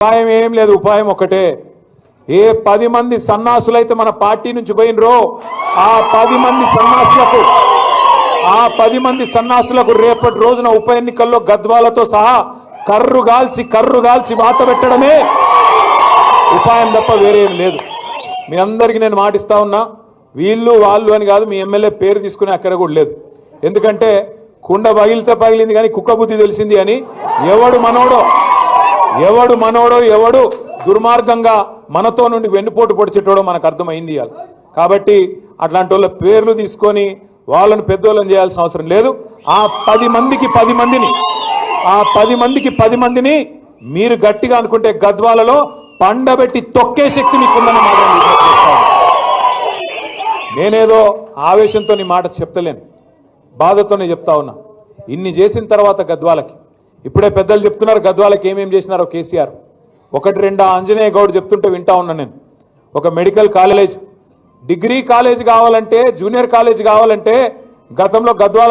ఉపాయం ఏం లేదు, ఉపాయం ఒకటే. ఏ 10 మంది సన్నాసులైతే మన పార్టీ నుంచి పోయినరో ఆ 10 మంది సన్నాసులకు రేపటి రోజున ఉప ఎన్నికల్లో గద్వాలతో సహా కర్రు గాల్చి వాత పెట్టడమే ఉపాయం తప్ప వేరే ఏం లేదు. మీ అందరికీ నేను మాటిస్తా ఉన్నా, వీళ్ళు వాళ్ళు అని కాదు, మీ ఎమ్మెల్యే పేరు తీసుకునే అక్కర కూడా లేదు. ఎందుకంటే కుండ పగిలితే పగిలింది కానీ కుక్క బుద్ధి తెలిసింది అని ఎవడు మనోడో ఎవడు దుర్మార్గంగా మనతో నుండి వెన్నుపోటు పొడిచేటోడో మనకు అర్థమైంది ఇవాళ. కాబట్టి అట్లాంటి వాళ్ళ పేర్లు తీసుకొని వాళ్ళని పెద్దోళ్ళని చేయాల్సిన అవసరం లేదు. ఆ 10 మందిని మీరు గట్టిగా అనుకుంటే గద్వాలలో పండబెట్టి తొక్కే శక్తి మీకుందన్న మాట నేనేదో ఆవేశంతో నీ మాట చెప్తలేను, బాధతోనే చెప్తా ఉన్నా. ఇన్ని చేసిన తర్వాత గద్వాలకి ఇప్పుడే పెద్దలు చెప్తున్నారు గద్వాలకి ఏమేం చేసినారో కేసీఆర్. 1-2 ఆంజనేయ గౌడ్ చెప్తుంటే వింటా ఉన్నా నేను. ఒక మెడికల్ కాలేజ్, డిగ్రీ కాలేజ్ కావాలంటే, జూనియర్ కాలేజ్ కావాలంటే గతంలో గద్వాల